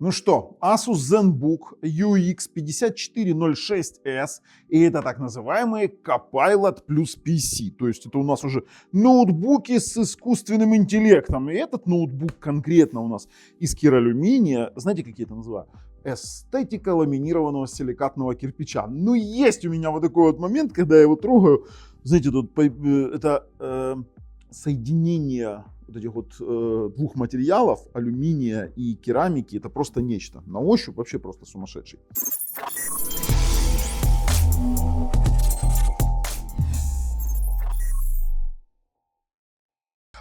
Ну что, Asus ZenBook UX5406S, и это так называемые Copilot плюс PC. То есть это у нас уже ноутбуки с искусственным интеллектом. И этот ноутбук конкретно у нас из киралюминия. Знаете, какие это называют? Эстетика ламинированного силикатного кирпича. Ну, есть у меня вот такой вот момент, когда я его трогаю. Знаете, тут это соединение вот этих вот двух материалов, алюминия и керамики, это просто нечто. На ощупь вообще просто сумасшедший.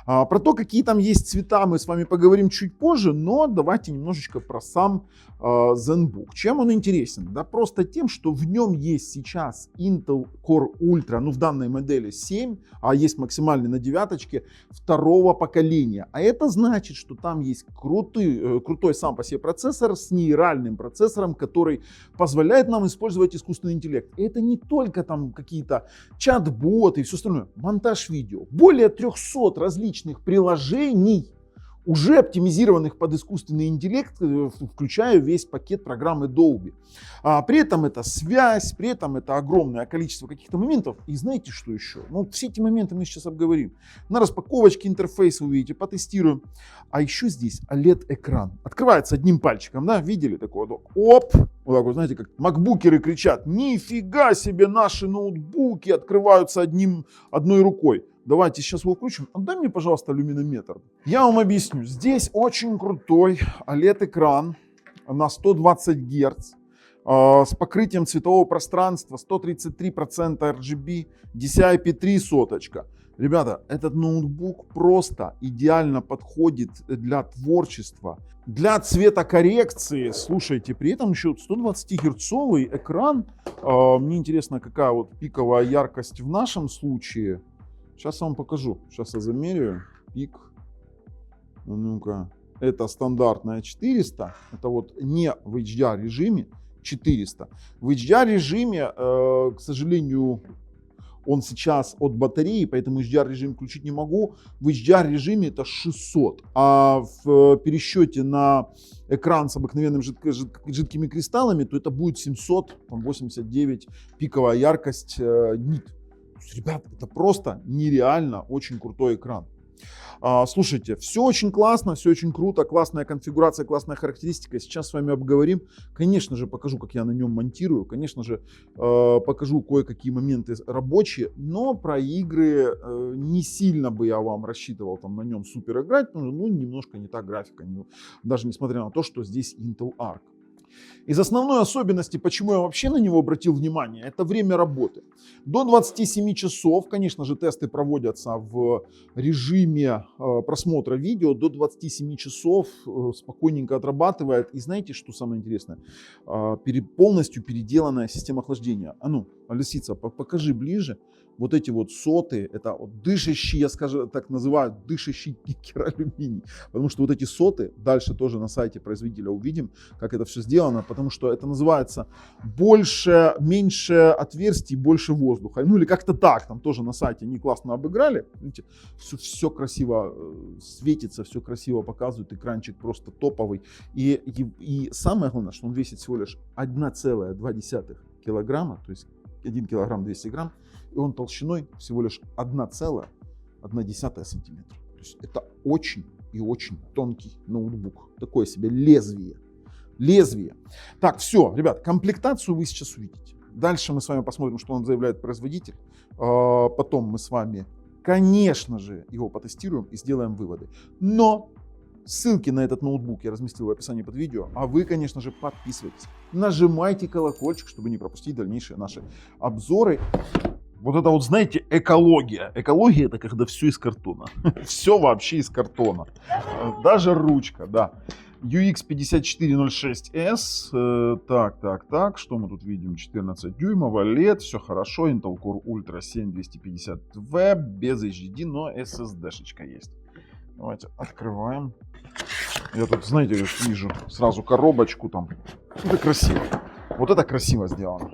Про то, какие там есть цвета, мы с вами поговорим чуть позже, но давайте немножечко про сам ZenBook. Чем он интересен? Да просто тем, что в нем есть сейчас Intel Core Ultra, ну в данной модели 7, а есть максимальный на девяточке, второго поколения. А это значит, что там есть крутой сам по себе процессор с нейральным процессором, который позволяет нам использовать искусственный интеллект. И это не только там какие-то чат-боты и все остальное. Монтаж видео. Более 300 различных приложений, уже оптимизированных под искусственный интеллект, включая весь пакет программы Dolby. При этом это связь, при этом это огромное количество каких-то моментов. И знаете, что еще? Ну, все эти моменты мы сейчас обговорим. На распаковочке интерфейса увидите, потестируем. А еще здесь OLED-экран. Открывается одним пальчиком, да? Видели такое? Оп! Вот так вот, знаете, как макбукеры кричат: нифига себе, наши ноутбуки открываются одной рукой. Давайте сейчас его включим. Отдай мне, пожалуйста, люминометр. Я вам объясню. Здесь очень крутой OLED-экран на 120 Гц с покрытием цветового пространства, 133% RGB, DCI-P3 соточка. Ребята, этот ноутбук просто идеально подходит для творчества, для цветокоррекции. Слушайте, при этом еще 120-герцовый экран. Мне интересно, какая вот пиковая яркость в нашем случае. Сейчас я вам покажу. Сейчас я замеряю. Пик. Ну-ка. Это стандартная 400. Это вот не в HDR режиме 400. В HDR режиме, к сожалению, он сейчас от батареи, поэтому HDR режим включить не могу. В HDR режиме это 600. А в пересчете на экран с обыкновенными жидкими кристаллами, то это будет 789 пиковая яркость нит. Ребят, это просто нереально очень крутой экран. Слушайте, все очень классно, все очень круто, классная конфигурация, классная характеристика. Сейчас с вами обговорим. Конечно же, покажу, как я на нем монтирую. Конечно же, покажу кое-какие моменты рабочие. Но про игры не сильно бы я вам рассчитывал там на нем супер играть. Потому что, ну, немножко не та графика. Даже несмотря на то, что здесь Intel Arc. Из основной особенности, почему я вообще на него обратил внимание, это время работы. До 27 часов, конечно же, тесты проводятся в режиме просмотра видео, до 27 часов спокойненько отрабатывает. И знаете, что самое интересное? Полностью переделанная система охлаждения. А ну, лисица, покажи ближе. Вот эти вот соты, это вот дышащий, я скажу, так называю, дышащий кералюминий. Потому что вот эти соты, дальше тоже на сайте производителя увидим, как это все сделано. Потому что это называется меньше отверстий, больше воздуха. Ну или как-то так, там тоже на сайте они классно обыграли. Видите, все красиво светится, все красиво показывает, экранчик просто топовый. И самое главное, что он весит всего лишь 1,2 килограмма, то есть 1 килограмм 200 грамм. И он толщиной всего лишь 1,1 сантиметра. То есть это очень и очень тонкий ноутбук. Такое себе лезвие. Так, все, ребят, комплектацию вы сейчас увидите. Дальше мы с вами посмотрим, что он заявляет производитель. Потом мы с вами, конечно же, его потестируем и сделаем выводы. Но ссылки на этот ноутбук я разместил в описании под видео. А вы, конечно же, подписывайтесь. Нажимайте колокольчик, чтобы не пропустить дальнейшие наши обзоры. Вот это вот, знаете, экология. Экология — это когда все из картона. Все вообще из картона. Даже ручка, да. UX5406S. Так. Что мы тут видим? 14 дюймов, OLED. Все хорошо. Intel Core Ultra 7250V. Без HDD, но SSD-шечка есть. Давайте открываем. Я тут, знаете, вижу сразу коробочку там. Это красиво. Вот это красиво сделано.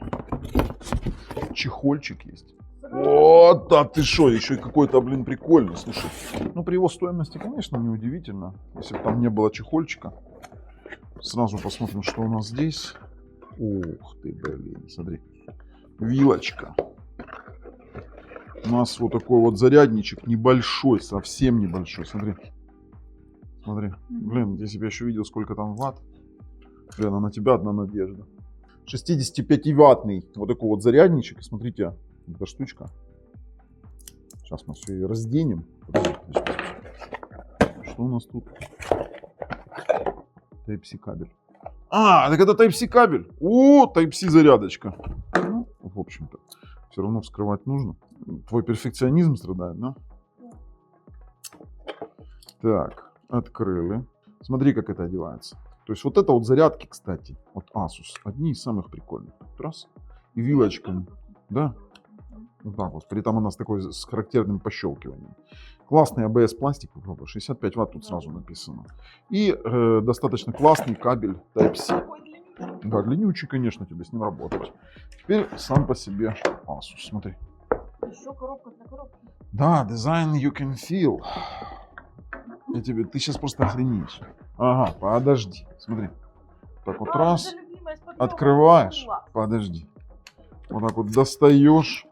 Чехольчик есть. Вот, да ты шо, еще и какой-то, блин, прикольный, слушай. Ну, при его стоимости, конечно, неудивительно, если бы там не было чехольчика. Сразу посмотрим, что у нас здесь. Ух ты, блин, смотри. Вилочка. У нас вот такой вот зарядничек небольшой, совсем небольшой. Смотри. Смотри. Блин, если бы я еще видел, сколько там ватт. Блин, а на тебя одна надежда. 65-ваттный вот такой вот зарядничек. Смотрите, эта штучка. Сейчас мы все ее разденем. Что у нас тут? Type-C кабель. А, так это Type-C кабель. О, Type-C зарядочка. Ну, в общем-то, все равно вскрывать нужно. Твой перфекционизм страдает, да? Так, открыли. Смотри, как это одевается. То есть вот это вот зарядки, кстати, от Asus. Одни из самых прикольных. Раз. И вилочками. Да. Вот так вот. При этом у нас такой с характерным пощелкиванием. Классный ABS пластик, попробуй. 65 ватт тут сразу написано. И достаточно классный кабель Type-C. Да, длиннючий, конечно, тебе с ним работать. Теперь сам по себе Asus. Смотри. Еще коробка для коробки. Да, design you can feel. Ты сейчас просто охренеешь. Ага, подожди. Смотри. Так вот раз. Открываешь. Подожди. Вот так вот достаешь.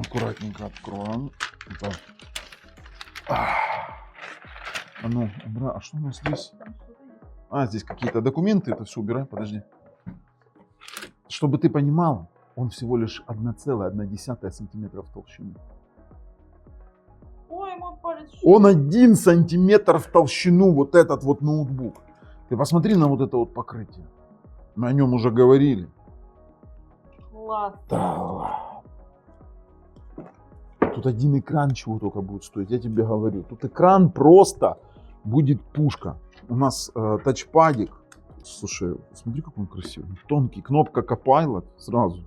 Аккуратненько откроем. Так. А ну, а что у нас здесь? А, здесь какие-то документы. Это все убирай, подожди. Чтобы ты понимал, он всего лишь 1,1 сантиметра в толщину. Ой, мой палец. Он 1 сантиметр в толщину, вот этот вот ноутбук. Ты посмотри на вот это вот покрытие. Мы о нем уже говорили. Класс. Да. Тут один экран чего только будет стоить, я тебе говорю. Тут экран просто будет пушка. У нас тачпадик. Слушай, смотри, как он красивый. Тонкий. Кнопка Copilot сразу.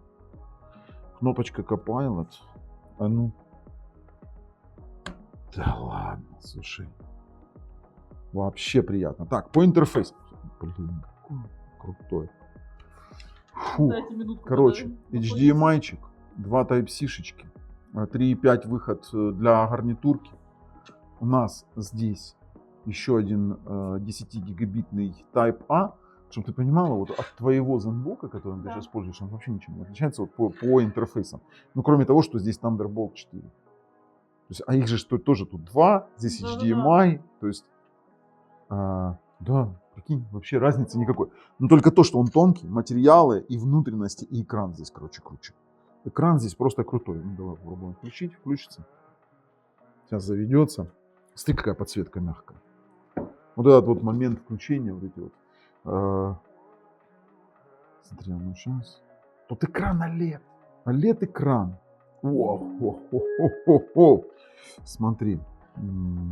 Кнопочка Copilot. А ну. Да ладно, слушай. Вообще приятно. Так, по интерфейсу. Блин, какой крутой. Фу. Короче, HDMI-чик, 2 Type-C-шечки, 3.5 выход для гарнитурки. У нас здесь еще один 10-гигабитный Type-A. Чтобы ты понимала, вот от твоего ZenBook, который ты сейчас пользуешься, он вообще ничем не отличается вот по интерфейсам. Ну, кроме того, что здесь Thunderbolt 4. То есть, а их же тоже тут 2, здесь HDMI. То есть, да, прикинь, вообще разницы никакой. Но только то, что он тонкий, материалы и внутренности, и экран здесь, короче, круче. Экран здесь просто крутой. Ну, давай попробуем включить, включится. Сейчас заведется. Смотри, какая подсветка мягкая. Вот этот вот момент включения, вот эти вот. Смотри, ну сейчас. Тут экран OLED. OLED-экран. Смотри,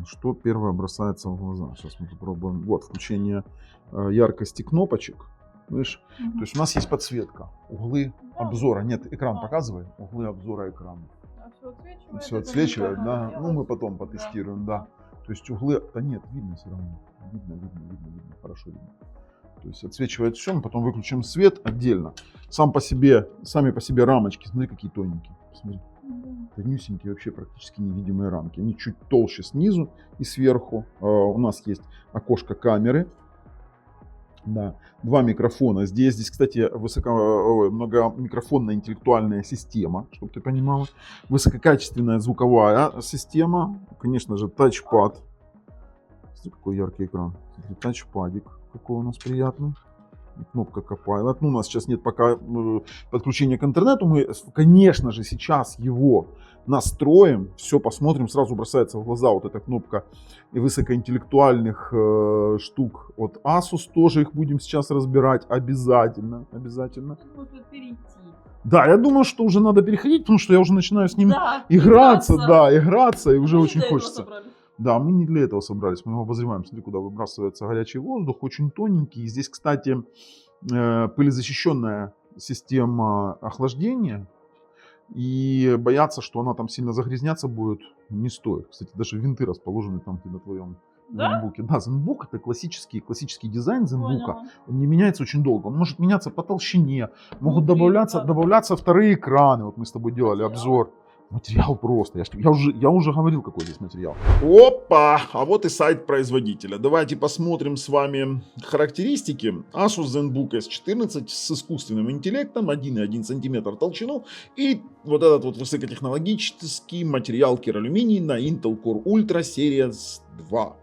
что первое бросается в глаза. Сейчас мы попробуем. Вот, включение яркости кнопочек. Видишь? То есть у нас есть подсветка. Углы обзора. Нет, экран показывай. Углы обзора экрана. Все отсвечивает, да. Ну, мы потом потестируем, да. То есть углы, да нет, видно все равно. Видно. Хорошо видно. То есть отсвечивает все, мы потом выключим свет отдельно. Сами по себе рамочки, смотри, какие тоненькие. Посмотри. Тонюсенькие, вообще практически невидимые рамки. Они чуть толще снизу и сверху. У нас есть окошко камеры. Да. 2 микрофона. Здесь, кстати, многомикрофонная интеллектуальная система, чтобы ты понимала. Высококачественная звуковая система. Конечно же, тачпад. Смотри, какой яркий экран. Смотри, тачпадик. Какой у нас приятный. Кнопка Copilot. Ну, у нас сейчас нет пока подключения к интернету. Мы, конечно же, сейчас его настроим. Все посмотрим. Сразу бросается в глаза вот эта кнопка высокоинтеллектуальных штук от Asus. Тоже их будем сейчас разбирать. Обязательно. Да, я думаю, что уже надо переходить, потому что я уже начинаю с ним играться, и уже очень хочется. Да, мы не для этого собрались, мы его обозреваем. Смотри, куда выбрасывается горячий воздух, очень тоненький. И здесь, кстати, пылезащищенная система охлаждения. И бояться, что она там сильно загрязняться будет, не стоит. Кстати, даже винты расположены там, где на твоем ZenBook. Да, ZenBook это классический дизайн ZenBook. Он не меняется очень долго. Он может меняться по толщине. Могут добавляться вторые экраны. Вот мы с тобой делали обзор. Материал просто. Я уже говорил, какой здесь материал. Опа! А вот и сайт производителя. Давайте посмотрим с вами характеристики. Asus ZenBook S14 с искусственным интеллектом, 1,1 см толщину. И вот этот вот высокотехнологический материал кералюминий на Intel Core Ultra Series 2.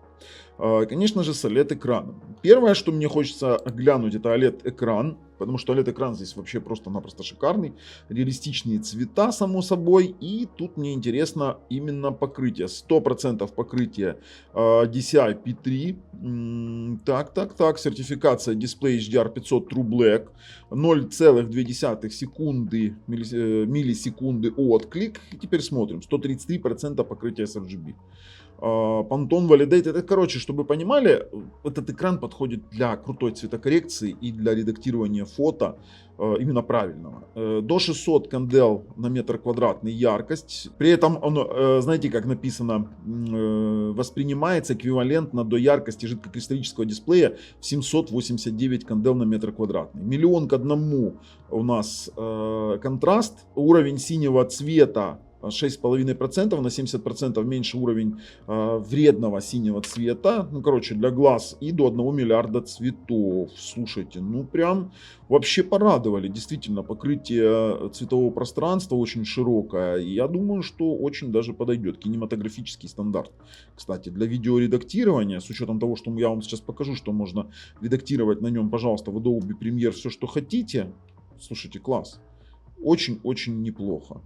Конечно же, с OLED-экраном. Первое, что мне хочется глянуть, это OLED-экран, потому что OLED-экран здесь вообще просто-напросто шикарный. Реалистичные цвета, само собой. И тут мне интересно именно покрытие. 100% покрытие DCI P3. Так. Сертификация Display HDR 500 True Black. 0,2 секунды, миллисекунды отклик. И теперь смотрим. 133% покрытия с RGB. Pantone Validate, это, короче, чтобы вы понимали, этот экран подходит для крутой цветокоррекции и для редактирования фото именно правильного. До 600 кандел на метр квадратный яркость. При этом он, знаете, как написано, воспринимается эквивалентно до яркости жидкокристаллического дисплея в 789 кандел на метр квадратный. 1 к 1 у нас контраст. Уровень синего цвета 6,5%, на 70% меньше уровень вредного синего цвета, ну короче для глаз, и до 1 миллиарда цветов. Слушайте, ну прям вообще порадовали, действительно покрытие цветового пространства очень широкое, и я думаю, что очень даже подойдет, кинематографический стандарт. Кстати, для видеоредактирования, с учетом того, что я вам сейчас покажу, что можно редактировать на нем, пожалуйста, в Adobe Premiere все, что хотите, слушайте, класс, очень-очень неплохо.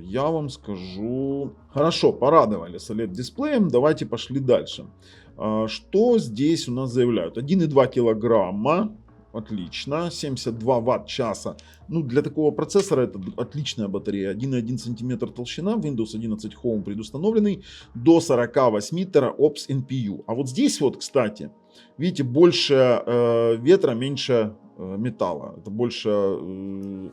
Я вам скажу. Хорошо, порадовали с OLED-дисплеем. Давайте пошли дальше. Что здесь у нас заявляют? 1,2 килограмма. Отлично. 72 ватт-часа. Ну, для такого процессора это отличная батарея. 1,1 см толщина. Windows 11 Home предустановленный. До 48 TOPS NPU. А вот здесь вот, кстати, видите, больше ветра, меньше металла. Это больше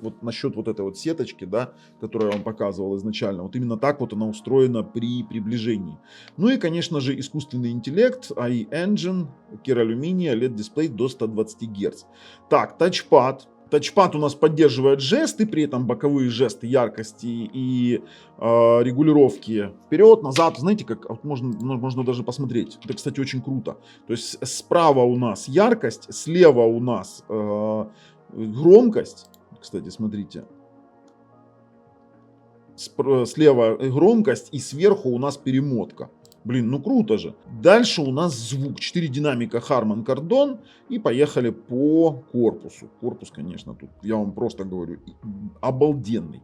вот насчет вот этой вот сеточки, да, которую я вам показывал изначально. Вот именно так вот она устроена при приближении. Ну и, конечно же, искусственный интеллект, AI Engine, кералюминий, OLED-дисплей до 120 Гц. Так, тачпад. Тачпад у нас поддерживает жесты, при этом боковые жесты яркости и регулировки вперед, назад. Знаете, как вот можно даже посмотреть. Это, кстати, очень круто. То есть справа у нас яркость, слева у нас громкость. Кстати, смотрите. Слева громкость и сверху у нас перемотка. Блин, ну круто же. Дальше у нас звук. 4 динамика Harman Kardon. И поехали по корпусу. Корпус, конечно, тут, я вам просто говорю, обалденный.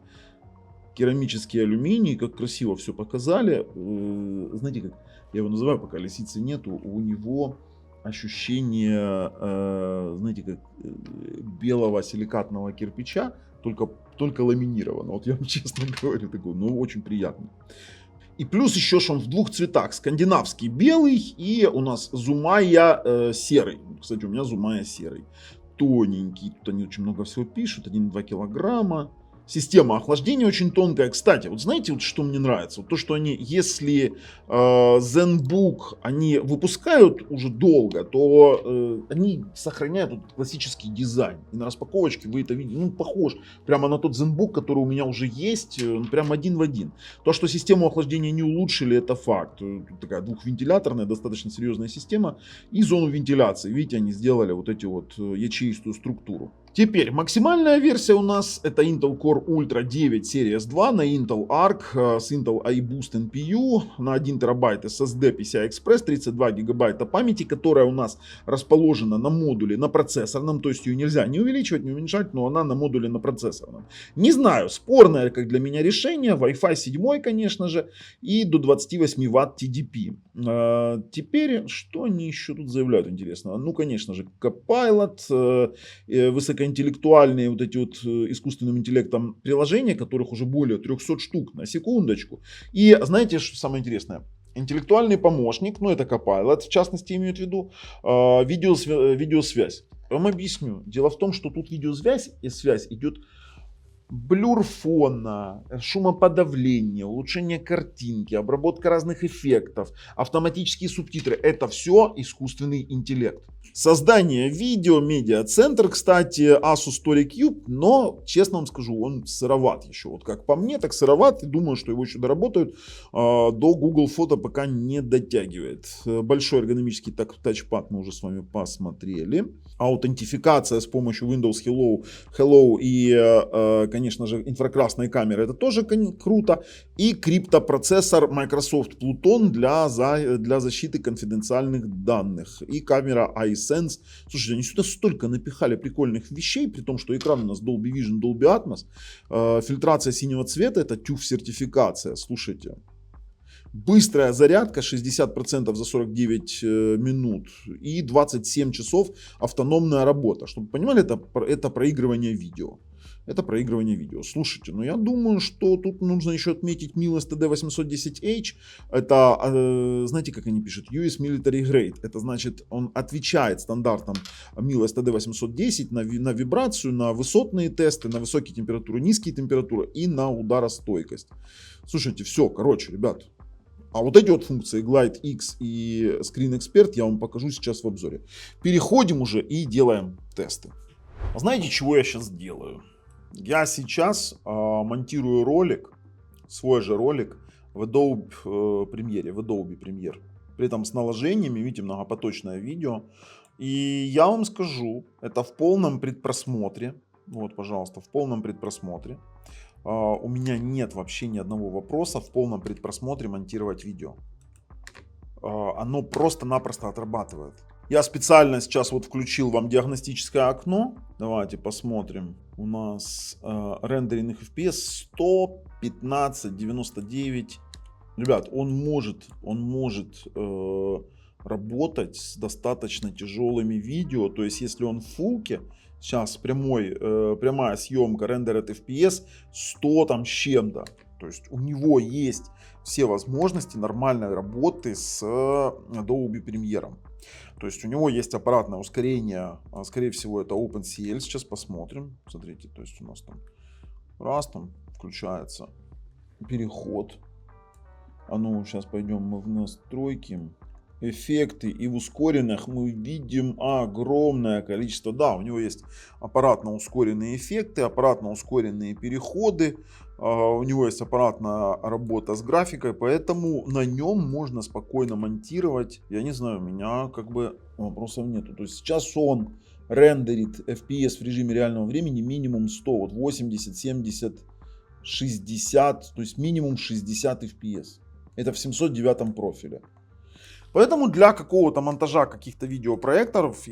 Керамический алюминий, как красиво все показали. Знаете, как я его называю, пока лисицы нету, у него ощущение, знаете, как белого силикатного кирпича, только ламинированного. Вот я вам честно говорю, такой, ну очень приятно. И плюс еще, что он в двух цветах. Скандинавский белый и у нас Зумая серый. Кстати, у меня Зумая серый. Тоненький. Тут они очень много всего пишут. 1,2 килограмма. Система охлаждения очень тонкая. Кстати, вот знаете, вот что мне нравится? Вот то, что они, если ZenBook они выпускают уже долго, то они сохраняют вот классический дизайн. И на распаковочке вы это видите, ну, похож прямо на тот ZenBook, который у меня уже есть, прям один в один. То, что систему охлаждения не улучшили, это факт. Тут такая двухвентиляторная, достаточно серьезная система. И зону вентиляции, видите, они сделали вот эти вот ячеистую структуру. Теперь максимальная версия у нас это Intel Core Ultra 9 Series 2 на Intel Arc с Intel iBoost NPU на 1 терабайт SSD PCI Express, 32 гигабайта памяти, которая у нас расположена на модуле на процессорном, то есть ее нельзя не увеличивать, не уменьшать, но она на модуле на процессорном. Не знаю, спорное как для меня решение, Wi-Fi 7, конечно же, и до 28 Вт TDP. Теперь, что они еще тут заявляют интересного? Ну, конечно же, Copilot, высокоинтеллектуальные вот эти вот искусственным интеллектом приложения, которых уже более 300 штук, на секундочку. И знаете, что самое интересное? Интеллектуальный помощник, ну это Copilot, в частности имеют в виду, видеосвязь. Я вам объясню. Дело в том, что тут видеосвязь и связь идет блюр фона, шумоподавление, улучшение картинки, обработка разных эффектов, автоматические субтитры. Это все искусственный интеллект. Создание видео, медиа-центр, кстати, Asus Story Cube, но, честно вам скажу, он сыроват еще. Вот как по мне, так сыроват. И думаю, что его еще доработают. До Google Фото пока не дотягивает. Большой эргономический тачпад мы уже с вами посмотрели. Аутентификация с помощью Windows Hello и, конечно же, инфракрасной камеры. Это тоже круто. И криптопроцессор Microsoft Pluton для защиты конфиденциальных данных. И камера iSense. Слушайте, они сюда столько напихали прикольных вещей, при том, что экран у нас Dolby Vision, Dolby Atmos. Фильтрация синего цвета, это TÜV-сертификация. Слушайте. Быстрая зарядка 60% за 49 минут и 27 часов автономная работа. Чтобы вы понимали, это проигрывание видео. Это проигрывание видео. Слушайте, ну я думаю, что тут нужно еще отметить MIL STD810H. Это, знаете, как они пишут? US Military Grade. Это значит, он отвечает стандартам MIL STD810 на вибрацию, на высотные тесты, на высокие температуры, низкие температуры и на ударостойкость. Слушайте, все, короче, ребят. А вот эти вот функции Glide X и Screen Expert я вам покажу сейчас в обзоре. Переходим уже и делаем тесты. Знаете, чего я сейчас делаю? Я сейчас монтирую ролик, свой же ролик в Adobe Premiere. При этом с наложениями, видите, многопоточное видео. И я вам скажу, это в полном предпросмотре. Вот, пожалуйста, в полном предпросмотре. У меня нет вообще ни одного вопроса в полном предпросмотре монтировать видео. Оно просто-напросто отрабатывает. Я специально сейчас вот включил вам диагностическое окно. Давайте посмотрим. У нас рендеринг FPS 115-99. Ребят, он может работать с достаточно тяжелыми видео. То есть, если он в фулке, сейчас прямая съемка Rendered FPS 100 там с чем-то. То есть у него есть все возможности нормальной работы с Adobe Premiere. То есть у него есть аппаратное ускорение, скорее всего это OpenCL. Сейчас посмотрим. Смотрите, то есть у нас там раз там включается переход. А ну сейчас пойдем мы в настройки. Эффекты, и в ускоренных мы видим огромное количество. Да, у него есть аппаратно ускоренные эффекты, аппаратно ускоренные переходы, у него есть аппаратная работа с графикой, поэтому на нем можно спокойно монтировать. Я не знаю, у меня как бы вопросов нету. То есть сейчас он рендерит FPS в режиме реального времени минимум 100, вот 80, 70, 60, то есть минимум 60 FPS. Это в 709 профиле. Поэтому для какого-то монтажа каких-то видеопроектов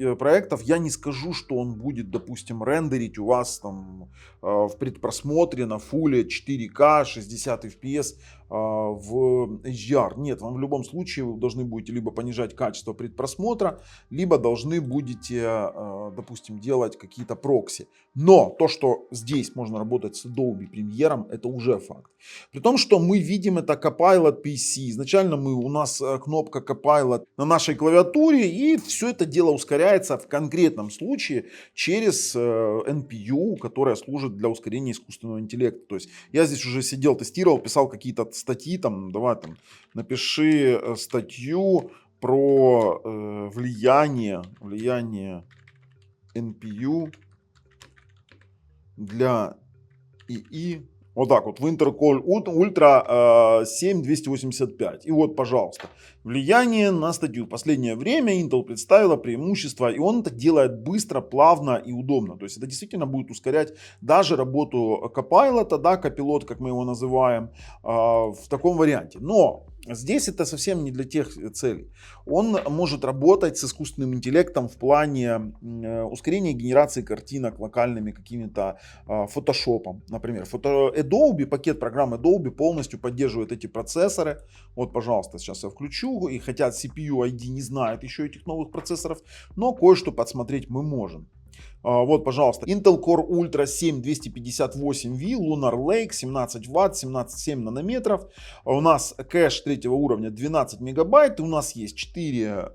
я не скажу, что он будет, допустим, рендерить у вас там в предпросмотре на фулле 4К 60 FPS в HDR. Нет, вам в любом случае вы должны будете либо понижать качество предпросмотра, либо должны будете, допустим, делать какие-то прокси. Но то, что здесь можно работать с Adobe Premiere, это уже факт. При том, что мы видим это Copilot PC. Изначально у нас кнопка Copilot на нашей клавиатуре, и все это дело ускоряется в конкретном случае через NPU, которая служит для ускорения искусственного интеллекта. То есть я здесь уже сидел, тестировал, писал какие-то статьи, там, давай там, напиши статью про влияние NPU для ИИ. Вот так вот, в Intel Core Ultra 7285. И вот, пожалуйста, влияние на статью. В последнее время Intel представила преимущества, и он это делает быстро, плавно и удобно. То есть это действительно будет ускорять даже работу Copilot, да, Copilot, как мы его называем, в таком варианте. Но здесь это совсем не для тех целей. Он может работать с искусственным интеллектом в плане ускорения генерации картинок локальными какими-то фотошопом. Например, Adobe, пакет программ Adobe полностью поддерживает эти процессоры. Вот, пожалуйста, сейчас я включу. И хотя CPU ID не знает еще этих новых процессоров, но кое-что подсмотреть мы можем. Вот, пожалуйста, Intel Core Ultra 7258V, Lunar Lake, 17 Вт, 17,7 нанометров. У нас кэш третьего уровня 12 мегабайт. У нас есть 4,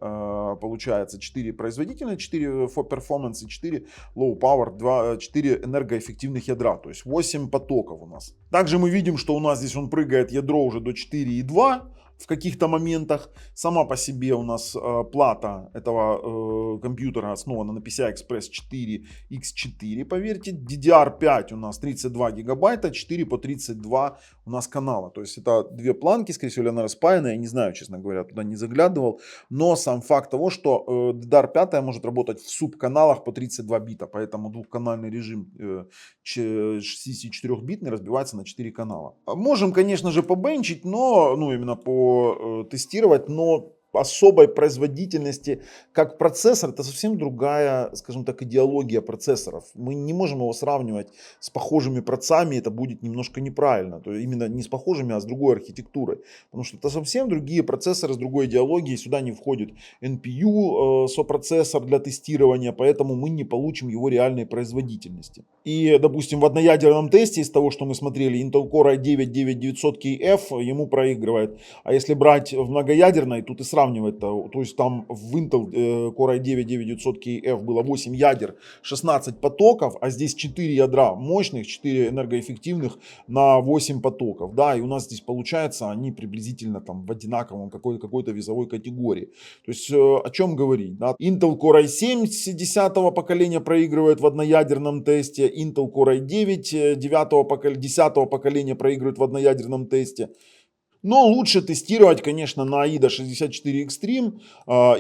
получается, 4 производительные, 4 for performance и 4 low power, 4 энергоэффективных ядра. То есть 8 потоков у нас. Также мы видим, что у нас здесь он прыгает ядро уже до 4,2. в каких-то моментах. Сама по себе у нас плата этого компьютера основана на PCI Express 4 X4, поверьте. DDR5 у нас 32 гигабайта, 4 по 32 у нас канала. То есть это две планки, скорее всего, она распаянная. Я не знаю, честно говоря, туда не заглядывал. Но сам факт того, что DDR5 может работать в субканалах по 32 бита. Поэтому двухканальный режим 64-битный разбивается на 4 канала. Можем, конечно же, побенчить, но, именно потестировать, но особой производительности как процессор, это совсем другая, скажем так, идеология процессоров. Мы не можем его сравнивать с похожими процессами, это будет немножко неправильно. То есть именно не с похожими, а с другой архитектурой. Потому что это совсем другие процессоры с другой идеологией. Сюда не входит NPU сопроцессор для тестирования, поэтому мы не получим его реальной производительности. И, допустим, в одноядерном тесте из того, что мы смотрели, Intel Core i9-9900KF ему проигрывает. А если брать в многоядерной, тут и сравнивать, то есть там в Intel Core i9-9900KF было 8 ядер, 16 потоков, а здесь 4 ядра мощных, 4 энергоэффективных на 8 потоков. Да, и у нас здесь получается они приблизительно там в одинаковом какой-то весовой категории. То есть о чем говорить? Да? Intel Core i7 10-го поколения проигрывает в одноядерном тесте, Intel Core i9 10-го поколения проигрывает в одноядерном тесте. Но лучше тестировать, конечно, на AIDA 64 Extreme,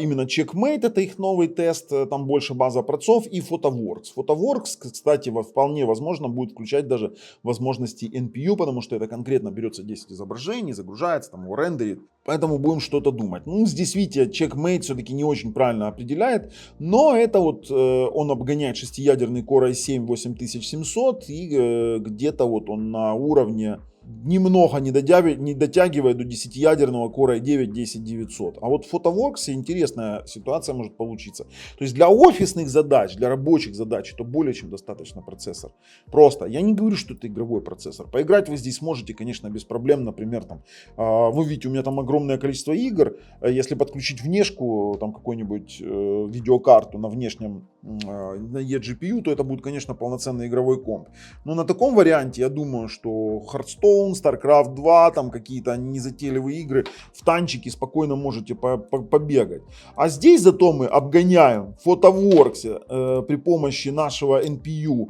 именно Checkmate, это их новый тест, там больше база процессов, и PhotoWorks. PhotoWorks, кстати, вполне возможно будет включать даже возможности NPU, потому что это конкретно берется 10 изображений, загружается, там его рендерит, поэтому будем что-то думать. Здесь, видите, Checkmate все-таки не очень правильно определяет, но это вот он обгоняет 6-ядерный Core i7 8700 и где-то вот он на уровне немного не дотягивает до 10-ядерного Core i9-10900. А вот в PhotoWorks интересная ситуация может получиться. То есть для офисных задач, для рабочих задач это более чем достаточно процессор. Просто, я не говорю, что это игровой процессор. Поиграть вы здесь можете, конечно, без проблем. Например, там, вы видите, у меня там огромное количество игр. Если подключить внешку, там какую-нибудь видеокарту на внешнем на eGPU, то это будет, конечно, полноценный игровой комп. Но на таком варианте, я думаю, что Hearthstone, StarCraft 2, там какие-то незатейливые игры, в танчики спокойно можете побегать. А здесь зато мы обгоняем в PhotoWorks при помощи нашего NPU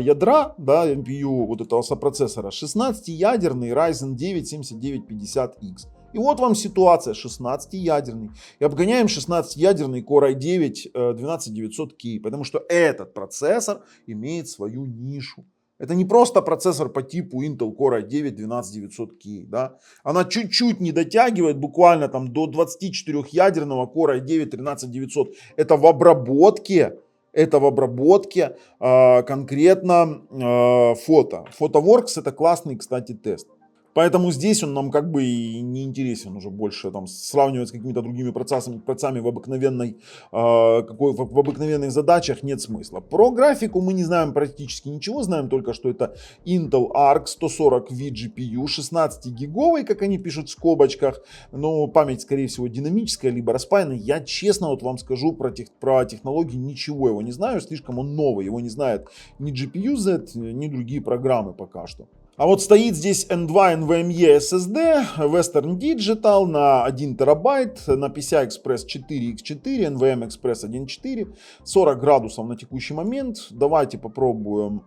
ядра, да, NPU вот этого сопроцессора, 16-ядерный Ryzen 9 7950X. И вот вам ситуация 16-ядерный. И обгоняем 16-ядерный Core i9 12900K, потому что этот процессор имеет свою нишу. Это не просто процессор по типу Intel Core i9 12900K. Да? Она чуть-чуть не дотягивает буквально там до 24-ядерного Core i9 13900. Это в обработке. Конкретно фото. PhotoWorks это классный, кстати, тест. Поэтому здесь он нам как бы и не интересен уже больше там сравнивать с какими-то другими процессами в обыкновенных задачах нет смысла. Про графику мы не знаем практически ничего, знаем только, что это Intel Arc 140V GPU, 16-гиговый, как они пишут в скобочках, но память, скорее всего, динамическая, либо распаянная. Я честно вот вам скажу про технологии ничего его не знаю, слишком он новый, его не знает ни GPU-Z, ни другие программы пока что. А вот стоит здесь N2 NVMe SSD, Western Digital на 1 терабайт, на PCI Express 4 X4, NVMe Express 1.4, 40 градусов на текущий момент. Давайте попробуем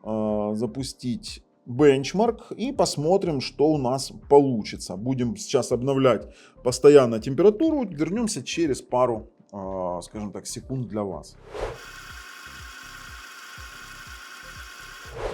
запустить бенчмарк и посмотрим, что у нас получится. Будем сейчас обновлять постоянно температуру, вернемся через пару, скажем так, секунд для вас.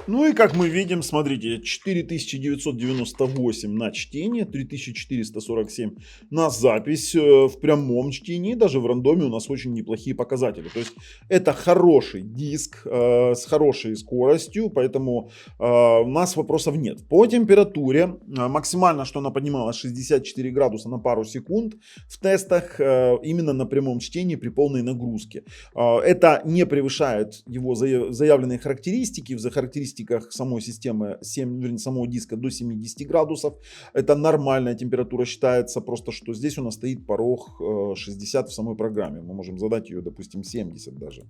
Ну и как мы видим, смотрите, 4998 на чтение, 3447 на запись в прямом чтении, даже в рандоме у нас очень неплохие показатели. То есть это хороший диск с хорошей скоростью, поэтому у нас вопросов нет. По температуре максимально, что она поднимала 64 градуса на пару секунд в тестах именно на прямом чтении при полной нагрузке. Это не превышает его заявленные характеристики, в характеристиках самой системы, самого диска до 70 градусов. Это нормальная температура считается, просто что здесь у нас стоит порог 60 в самой программе. Мы можем задать ее, допустим, 70 даже.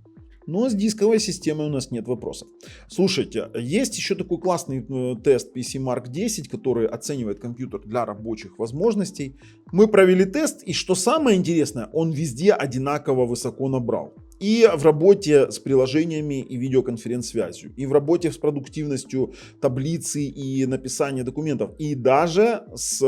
Но с дисковой системой у нас нет вопросов. Слушайте, есть еще такой классный тест PC Mark 10, который оценивает компьютер для рабочих возможностей. Мы провели тест, и что самое интересное, он везде одинаково высоко набрал. И в работе с приложениями и видеоконференц-связью, и в работе с продуктивностью таблицы и написания документов, и даже с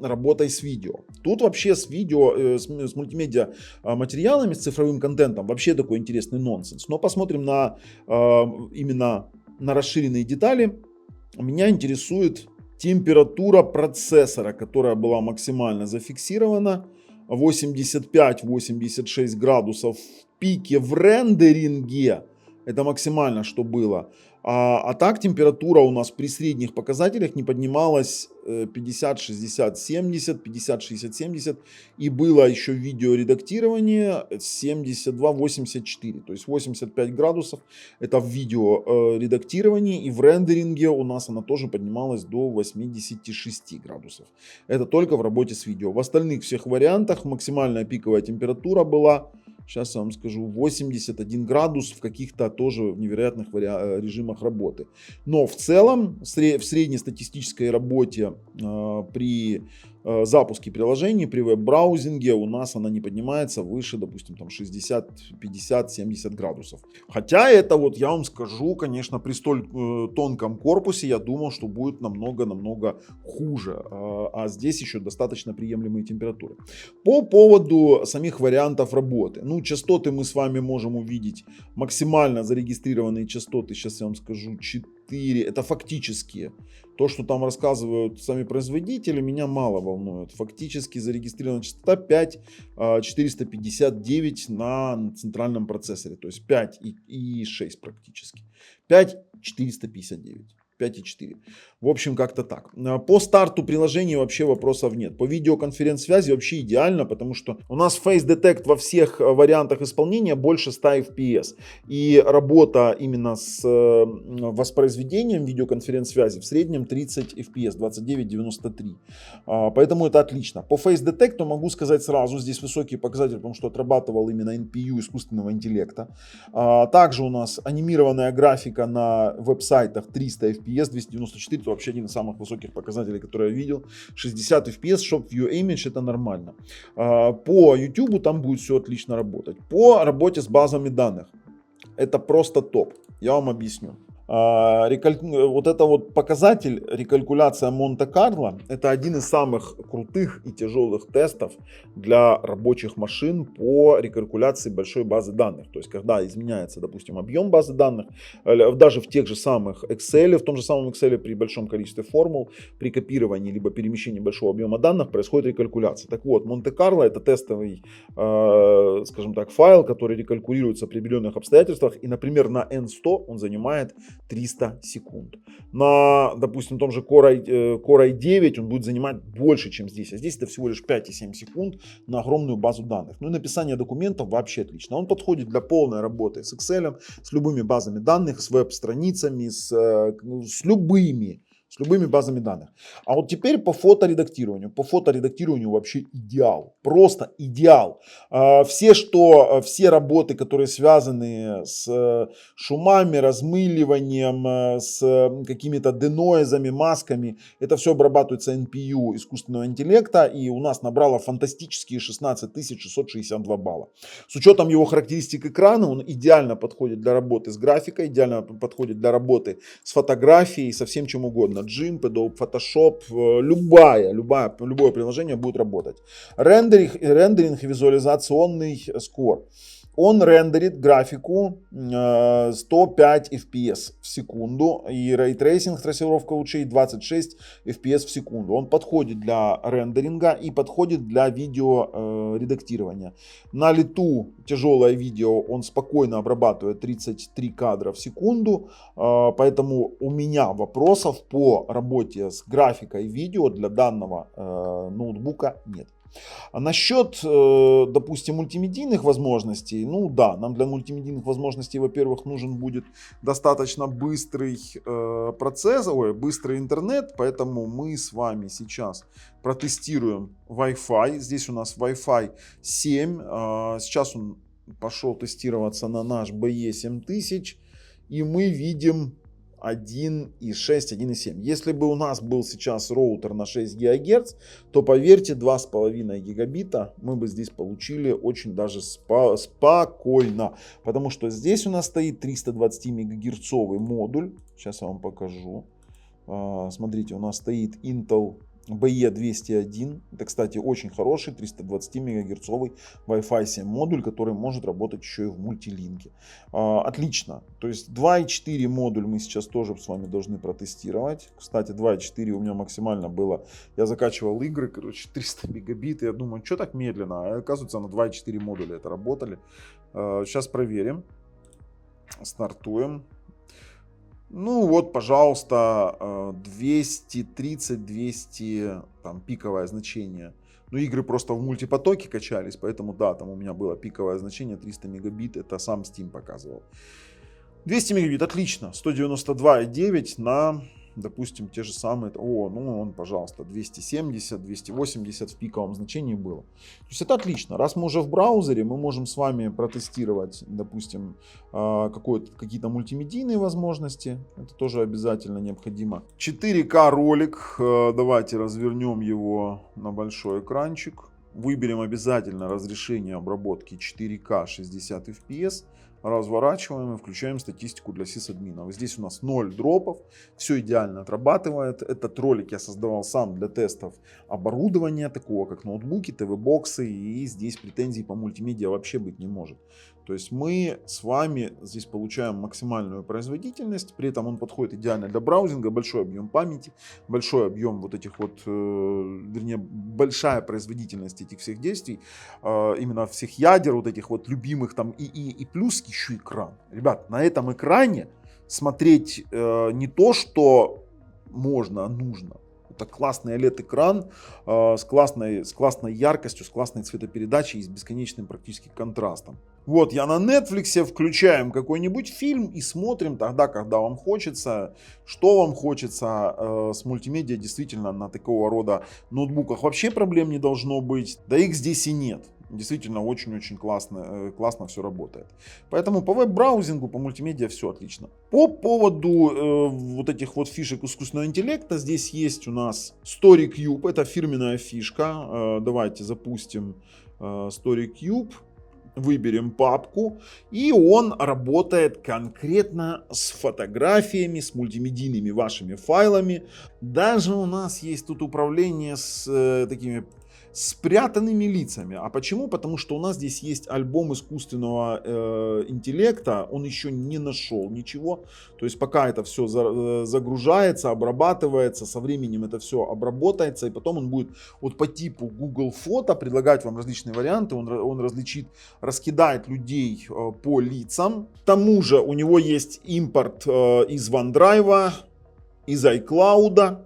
работой с видео. Тут вообще с видео, с мультимедиа материалами, с цифровым контентом вообще такой интересный нонсенс. Но посмотрим на именно на расширенные детали. Меня интересует температура процессора, которая была максимально зафиксирована. 85-86 градусов в пике в рендеринге. Это максимально, что было. А так температура у нас при средних показателях не поднималась 50, 60, 70, 50, 60, 70. И было еще видеоредактирование 72, 84. То есть 85 градусов это в видеоредактировании. И в рендеринге у нас она тоже поднималась до 86 градусов. Это только в работе с видео. В остальных всех вариантах максимальная пиковая температура была, сейчас я вам скажу, 81 градус в каких-то тоже невероятных режимах работы. Но в целом в среднестатистической работе при запуске приложений, при веб-браузинге у нас она не поднимается выше, допустим, там 60, 50, 70 градусов. Хотя это вот я вам скажу, конечно, при столь тонком корпусе я думал, что будет намного хуже. А здесь еще достаточно приемлемые температуры. По поводу самих вариантов работы. Ну, частоты мы с вами можем увидеть. Максимально зарегистрированные частоты, сейчас я вам скажу, 4. Это фактические. То, что там рассказывают сами производители, меня мало волнует. Фактически зарегистрирована частота 5459 на центральном процессоре. То есть 5,6 практически. 5459. 5,4. В общем, как-то так. По старту приложения вообще вопросов нет. По видеоконференц-связи вообще идеально, потому что у нас Face Detect во всех вариантах исполнения больше 100 FPS. И работа именно с воспроизведением видеоконференц-связи в среднем 30 FPS, 29-93. Поэтому это отлично. По Face Detect могу сказать сразу, здесь высокие показатели, потому что отрабатывал именно NPU искусственного интеллекта. Также у нас анимированная графика на веб-сайтах 300 FPS, 294, это вообще один из самых высоких показателей, которые я видел. 60 FPS, Shop View Image, это нормально. По YouTube там будет все отлично работать. По работе с базами данных, это просто топ, я вам объясню. Вот это вот показатель, рекалькуляция Монте-Карло, это один из самых крутых и тяжелых тестов для рабочих машин по рекалькуляции большой базы данных. То есть, когда изменяется, допустим, объем базы данных, даже в тех же самых Excel, в том же самом Excel при большом количестве формул, при копировании либо перемещении большого объема данных происходит рекалькуляция. Так вот, Монте-Карло это тестовый, скажем так, файл, который рекалькулируется при определенных обстоятельствах, и, например, на N100 он занимает 300 секунд. На, допустим, том же Core i9 он будет занимать больше, чем здесь. А здесь это всего лишь 5,7 секунд на огромную базу данных. Ну и написание документов вообще отлично. Он подходит для полной работы с Excel, с любыми базами данных, с веб-страницами, с любыми базами данных. А вот теперь по фоторедактированию. По фоторедактированию вообще идеал. Просто идеал. Все работы, которые связаны с шумами, размыливанием, с какими-то денойзами, масками, это все обрабатывается NPU искусственного интеллекта, и у нас набрало фантастические 16 662 балла. С учетом его характеристик экрана, он идеально подходит для работы с графикой, идеально подходит для работы с фотографией, со всем чем угодно. Gimp, Adobe Photoshop, любое приложение будет работать. Рендеринг и визуализационный скор. Он рендерит графику 105 FPS в секунду, и рейтрейсинг, трассировка лучей 26 FPS в секунду. Он подходит для рендеринга и подходит для видеоредактирования. На лету тяжелое видео он спокойно обрабатывает 33 кадра в секунду, поэтому у меня вопросов по работе с графикой видео для данного ноутбука нет. А насчет, допустим, мультимедийных возможностей, ну да, нам для мультимедийных возможностей, во-первых, нужен будет достаточно быстрый быстрый интернет, поэтому мы с вами сейчас протестируем Wi-Fi. Здесь у нас Wi-Fi 7, сейчас он пошел тестироваться на наш BE7000, и мы видим 1,6, 1,7. Если бы у нас был сейчас роутер на 6 ГГц, то поверьте, 2,5 гигабита мы бы здесь получили очень даже спокойно. Потому что здесь у нас стоит 320 мегагерцовый модуль. Сейчас я вам покажу. Смотрите, у нас стоит Intel BE201. Это, кстати, очень хороший 320 мегагерцовый Wi-Fi 7 модуль, который может работать еще и в мультилинке. Отлично. То есть 2.4 модуль мы сейчас тоже с вами должны протестировать. Кстати, 2.4 у меня максимально было. Я закачивал игры, короче, 300 мегабит. Я думаю, что так медленно? А оказывается, на 2.4 модуля это работали. Сейчас проверим. Стартуем. Ну вот, пожалуйста, 230-200, там, пиковое значение. Ну, игры просто в мультипотоке качались, поэтому, да, там у меня было пиковое значение 300 мегабит, это сам Steam показывал. 200 мегабит, отлично, 192,9 на, допустим, те же самые, ну, он, пожалуйста, 270, 280 в пиковом значении было. То есть это отлично. Раз мы уже в браузере, мы можем с вами протестировать, допустим, какие-то мультимедийные возможности. Это тоже обязательно необходимо. 4К ролик. Давайте развернем его на большой экранчик. Выберем обязательно разрешение обработки 4К 60 FPS. Разворачиваем и включаем статистику для сисадминов. Здесь у нас 0 дропов, все идеально отрабатывает. Этот ролик я создавал сам для тестов оборудования, такого как ноутбуки, ТВ-боксы, и здесь претензий по мультимедиа вообще быть не может. То есть мы с вами здесь получаем максимальную производительность, при этом он подходит идеально для браузинга, большой объем памяти, большой объем вот этих вот, вернее, большая производительность этих всех действий, именно всех ядер, вот этих вот любимых там и плюс еще экран. Ребят, на этом экране смотреть не то, что можно, а нужно. Это классный OLED-экран с классной яркостью, с классной цветопередачей и с бесконечным практически контрастом. Вот, я на Netflix, включаем какой-нибудь фильм и смотрим тогда, когда вам хочется, что вам хочется. С мультимедиа действительно на такого рода ноутбуках вообще проблем не должно быть. Да их здесь и нет. Действительно очень-очень классно все работает. Поэтому по веб-браузингу, по мультимедиа все отлично. По поводу вот этих вот фишек искусственного интеллекта, здесь есть у нас StoryCube, это фирменная фишка. Давайте запустим StoryCube. Выберем папку, и он работает конкретно с фотографиями, с мультимедийными вашими файлами. Даже у нас есть тут управление с такими спрятанными лицами. А почему? Потому что у нас здесь есть альбом искусственного интеллекта, он еще не нашел ничего. То есть пока это все загружается, обрабатывается, со временем это все обработается, и потом он будет вот по типу Google фото предлагать вам различные варианты, он раскидает людей по лицам. К тому же у него есть импорт из OneDrive, из iCloud.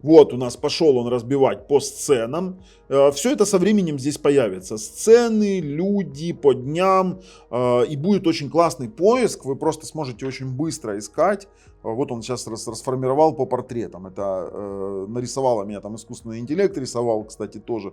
Вот у нас пошел он разбивать по сценам. Все это со временем здесь появится. Сцены, люди по дням. И будет очень классный поиск. Вы просто сможете очень быстро искать. Вот он сейчас расформировал по портретам. Это нарисовало меня там искусственный интеллект. Рисовал, кстати, тоже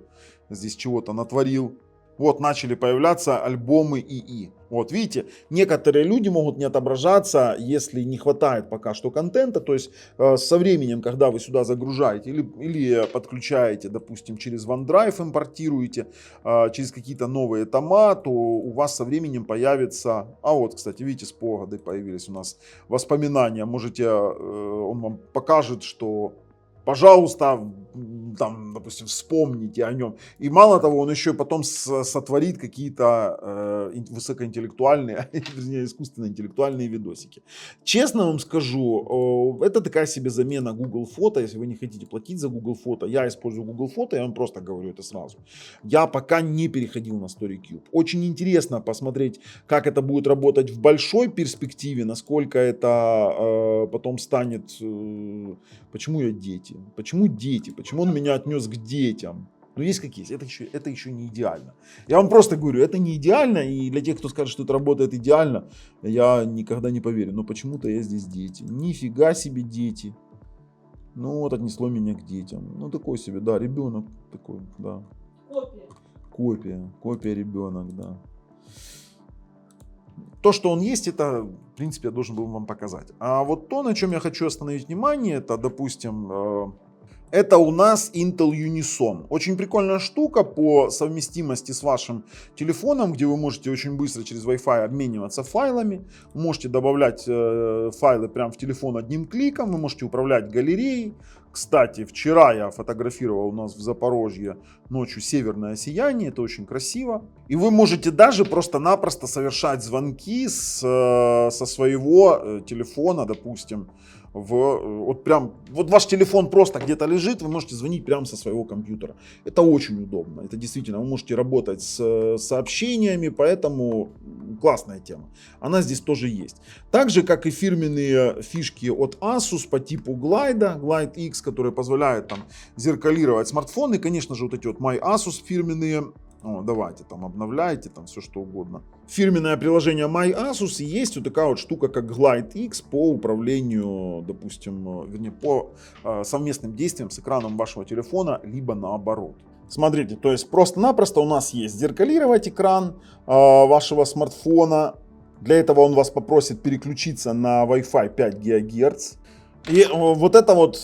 здесь чего-то натворил. Вот начали появляться альбомы ИИ. Вот видите, некоторые люди могут не отображаться, если не хватает пока что контента. То есть со временем, когда вы сюда загружаете или подключаете, допустим, через OneDrive импортируете, через какие-то новые тома, то у вас со временем появится... А вот, кстати, видите, спогады появились у нас, воспоминания. Можете, он вам покажет, что... Пожалуйста, там, допустим, вспомните о нем. И мало того, он еще потом сотворит какие-то высокоинтеллектуальные, вернее, искусственно-интеллектуальные видосики. Честно вам скажу, это такая себе замена Google фото. Если вы не хотите платить за Google фото, я использую Google фото, я вам просто говорю это сразу. Я пока не переходил на StoryCube. Очень интересно посмотреть, как это будет работать в большой перспективе, насколько это потом станет... Почему я дети? Почему дети? Почему он меня отнес к детям? Ну, есть как есть. Это еще не идеально. Я вам просто говорю, это не идеально. И для тех, кто скажет, что это работает идеально, я никогда не поверю. Но почему-то я здесь дети. Нифига себе дети. Ну, вот отнесло меня к детям. Ну, такой себе, да, ребенок такой, да. Копия. Копия ребенок, да. То, что он есть, это, в принципе, я должен был вам показать. А вот то, на чем я хочу остановить внимание, это, допустим, это у нас Intel Unison. Очень прикольная штука по совместимости с вашим телефоном, где вы можете очень быстро через Wi-Fi обмениваться файлами. Можете добавлять файлы прямо в телефон одним кликом. Вы можете управлять галереей. Кстати, вчера я фотографировал у нас в Запорожье ночью северное сияние. Это очень красиво. И вы можете даже просто-напросто совершать звонки со своего телефона, допустим. Вот ваш телефон просто где-то лежит, вы можете звонить прямо со своего компьютера. Это очень удобно. Это действительно, вы можете работать с сообщениями, поэтому классная тема. Она здесь тоже есть. Так же, как и фирменные фишки от Asus по типу Glide X, которые позволяют там зеркалировать смартфоны. Конечно же, вот эти вот My Asus фирменные. Давайте там обновляйте, там все что угодно. Фирменное приложение My Asus, и есть вот такая вот штука, как Glide X по управлению, допустим, вернее, по совместным действиям с экраном вашего телефона, либо наоборот. Смотрите, то есть просто-напросто у нас есть зеркалировать экран вашего смартфона. Для этого он вас попросит переключиться на Wi-Fi 5 ГГц. И вот это вот,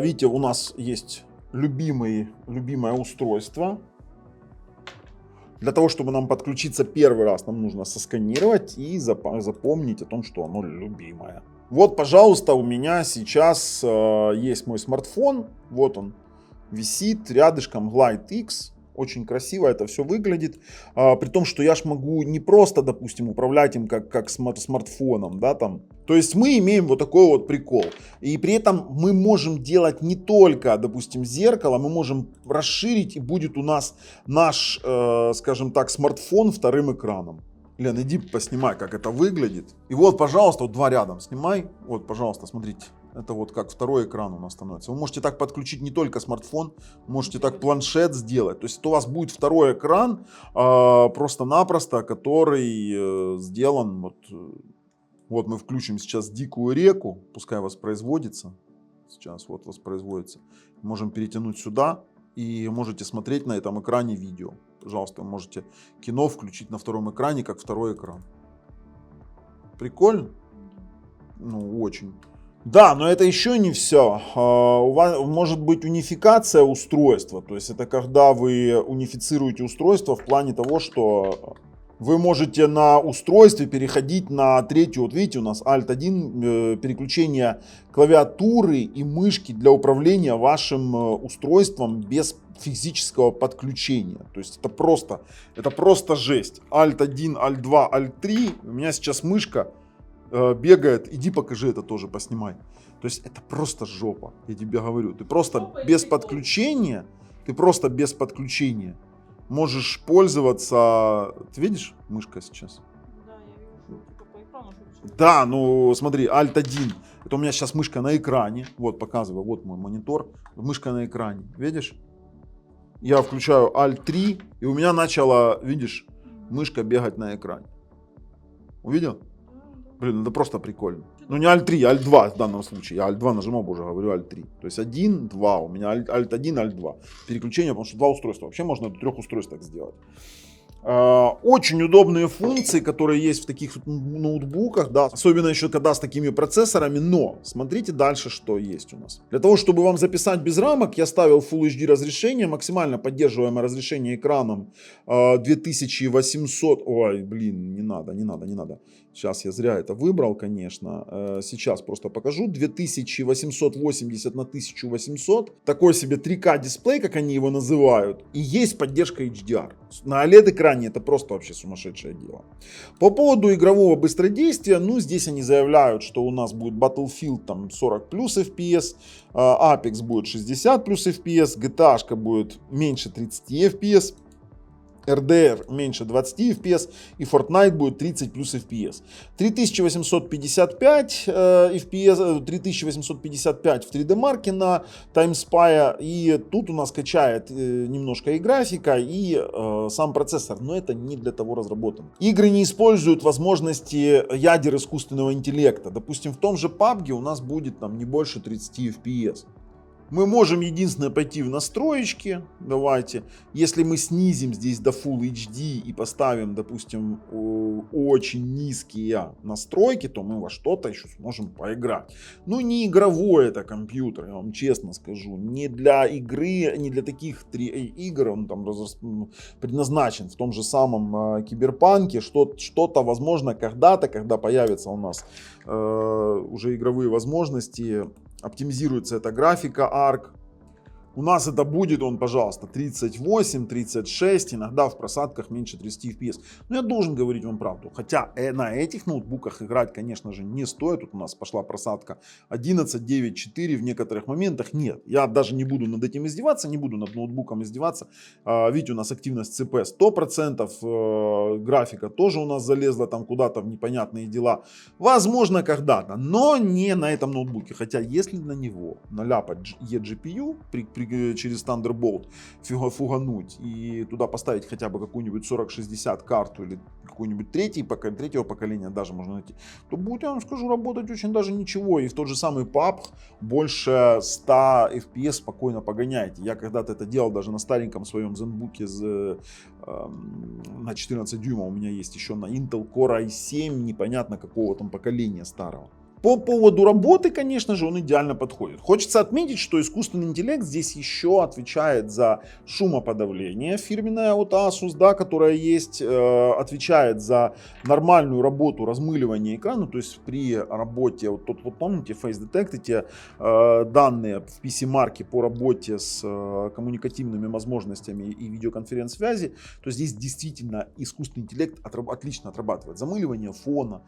видите, у нас есть любимое устройство. Для того, чтобы нам подключиться первый раз, нам нужно сосканировать и запомнить о том, что оно любимое. Вот, пожалуйста, у меня сейчас есть мой смартфон. Вот он висит рядышком, Glide X. Очень красиво это все выглядит. При том, что я ж могу не просто, допустим, управлять им как смартфоном, да, там. То есть мы имеем вот такой вот прикол. И при этом мы можем делать не только, допустим, зеркало, мы можем расширить, и будет у нас наш, скажем так, смартфон вторым экраном. Лен, иди поснимай, как это выглядит. И вот, пожалуйста, вот два рядом снимай. Вот, пожалуйста, смотрите. Это вот как второй экран у нас становится. Вы можете так подключить не только смартфон, можете так планшет сделать. То есть у вас будет второй экран просто-напросто, который сделан. Вот мы включим сейчас дикую реку, пускай воспроизводится. Сейчас вот воспроизводится. Можем перетянуть сюда и можете смотреть на этом экране видео. Пожалуйста, вы можете кино включить на втором экране, как второй экран. Прикольно? Ну, очень. Да, но это еще не все. У вас может быть унификация устройства. То есть это когда вы унифицируете устройство в плане того, что вы можете на устройстве переходить на третью. Вот видите, у нас Alt-1 переключение клавиатуры и мышки для управления вашим устройством без физического подключения. То есть это просто жесть. Alt-1, Alt-2, Alt-3. У меня сейчас мышка бегает, иди покажи это тоже, поснимай. То есть это просто жопа, я тебе говорю. Ты просто без подключения, можешь пользоваться. Ты видишь мышка сейчас? Да, я вижу, что по экрану что-то. Да, ну смотри, Alt-1. Это у меня сейчас мышка на экране. Вот, показываю, вот мой монитор. Мышка на экране, видишь? Я включаю Alt-3, и у меня начала, видишь, мышка бегать на экране. Увидел? Блин, это просто прикольно. Ну не Alt-3, Alt-2 в данном случае. Я Alt-2 нажимал, боже, говорю Alt-3. То есть 1, 2. У меня Alt-1, Alt-2. Переключение, потому что два устройства. Вообще можно до 3 устройств так сделать. Очень удобные функции, которые есть в таких ноутбуках, да, особенно еще когда с такими процессорами, но смотрите дальше, что есть у нас. Для того, чтобы вам записать без рамок, я ставил Full HD разрешение, максимально поддерживаемое разрешение экраном 2800, ой, блин, не надо. Сейчас я зря это выбрал, конечно, сейчас просто покажу, 2880 на 1800, такой себе 3К дисплей, как они его называют, и есть поддержка HDR. На OLED-экране это просто вообще сумасшедшее дело. По поводу игрового быстродействия, ну здесь они заявляют, что у нас будет Battlefield там 40 плюс FPS, Apex будет 60 плюс FPS, GTA будет меньше 30 FPS, RDR меньше 20 FPS и Fortnite будет 30 плюс FPS. 3855 FPS, 3855 в 3D Mark на TimeSpy, и тут у нас качает немножко и графика, и сам процессор, но это не для того разработано. Игры не используют возможности ядер искусственного интеллекта. Допустим, в том же PUBG у нас будет там не больше 30 FPS. Мы можем единственное пойти в настроечки, давайте, если мы снизим здесь до Full HD и поставим, допустим, очень низкие настройки, то мы во что-то еще сможем поиграть. Ну, не игровой это компьютер, я вам честно скажу, не для игры, не для таких игр он там предназначен. В том же самом Киберпанке что-то возможно когда-то, когда появятся у нас уже игровые возможности, оптимизируется эта графика ARC. У нас это будет, пожалуйста, 38, 36, иногда в просадках меньше 30 FPS. Но я должен говорить вам правду. Хотя на этих ноутбуках играть, конечно же, не стоит. Тут у нас пошла просадка 11, 9, 4 в некоторых моментах. Нет, я даже не буду над этим издеваться, не буду над ноутбуком издеваться. Видите, у нас активность ЦП 100%, графика тоже у нас залезла там куда-то в непонятные дела. Возможно, когда-то, но не на этом ноутбуке. Хотя, если на него наляпать eGPU через Thunderbolt фугануть и туда поставить хотя бы какую-нибудь 4060 карту или какую-нибудь третьего поколения даже можно найти, то будет, я вам скажу, работать очень даже ничего. И в тот же самый PUBG больше 100 FPS спокойно погоняете. Я когда-то это делал даже на стареньком своем зенбуке на 14 дюймов. У меня есть еще на Intel Core i7, непонятно какого там поколения старого. По поводу работы, конечно же, он идеально подходит. Хочется отметить, что искусственный интеллект здесь еще отвечает за шумоподавление фирменное от Asus, да, которая есть, отвечает за нормальную работу размыливания экрана. То есть при работе, вот помните, Face Detect, эти данные в PC-марке по работе с коммуникативными возможностями и видеоконференц-связи, то здесь действительно искусственный интеллект отлично отрабатывает замыливание фона,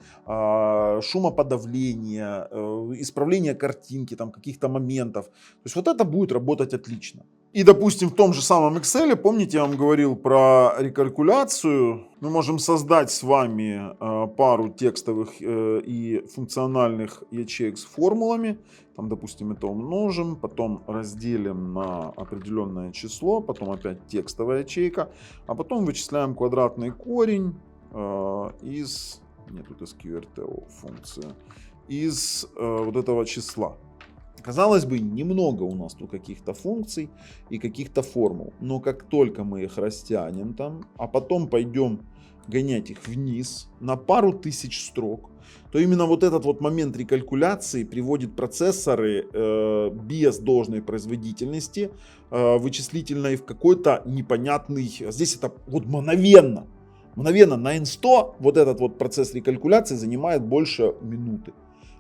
шумоподавление, исправление картинки, там каких-то моментов. То есть вот это будет работать отлично. И, допустим, в том же самом Excel, помните, я вам говорил про рекалькуляцию. Мы можем создать с вами пару текстовых и функциональных ячеек с формулами. Там, допустим, это умножим, потом разделим на определенное число, потом опять текстовая ячейка, а потом вычисляем квадратный корень из... Нет, тут SQRT функция. Из вот этого числа. Казалось бы, немного у нас тут каких-то функций и каких-то формул. Но как только мы их растянем там, а потом пойдем гонять их вниз на пару тысяч строк, то именно вот этот вот момент рекалькуляции приводит процессоры без должной производительности вычислительной в какой-то непонятный... Здесь это вот мгновенно на N100 вот этот вот процесс рекалькуляции занимает больше минуты.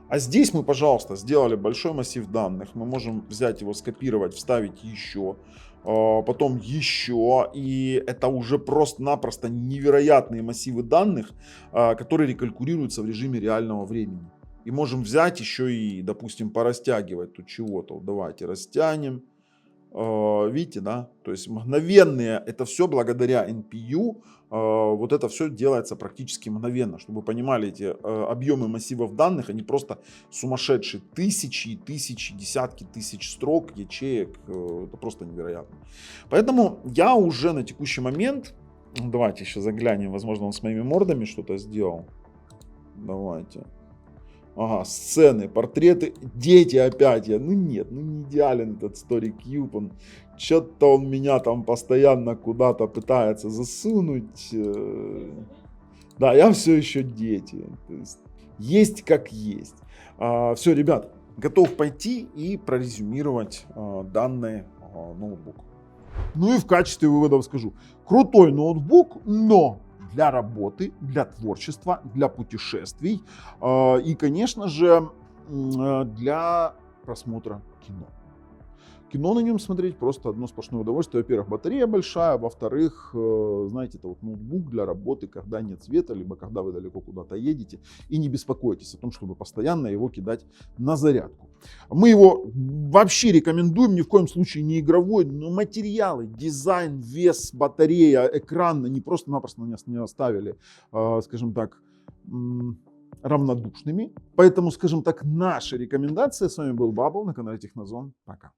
А здесь мы, пожалуйста, сделали большой массив данных. Мы можем взять его, скопировать, вставить еще, потом еще. И это уже просто-напросто невероятные массивы данных, которые рекалькулируются в режиме реального времени. И можем взять еще и, допустим, порастягивать тут чего-то. Давайте растянем. Видите, да? То есть мгновенные, это все благодаря NPU. Вот это все делается практически мгновенно. Чтобы вы понимали, эти объемы массивов данных, они просто сумасшедшие. Тысячи и тысячи, десятки тысяч строк, ячеек. Это просто невероятно. Поэтому я уже на текущий момент... Давайте еще заглянем. Возможно, он с моими мордами что-то сделал. Давайте. Ага, сцены, портреты, дети опять. Не идеален этот StoryCube. Что-то он меня там постоянно куда-то пытается засунуть. Да, я все еще дети. То есть как есть. Все, ребят, готов пойти и прорезюмировать данный ноутбук. Ну и в качестве выводов скажу. Крутой ноутбук, но... для работы, для творчества, для путешествий и, конечно же, для просмотра кино. Кино на нем смотреть просто одно сплошное удовольствие. Во-первых, батарея большая, во-вторых, знаете, это вот ноутбук для работы, когда нет света, либо когда вы далеко куда-то едете, и не беспокойтесь о том, чтобы постоянно его кидать на зарядку. Мы его вообще рекомендуем, ни в коем случае не игровой, но материалы, дизайн, вес, батарея, экран, они просто-напросто нас не оставили, скажем так, равнодушными. Поэтому, скажем так, наша рекомендация. С вами был Бабл на канале Технозон. Пока.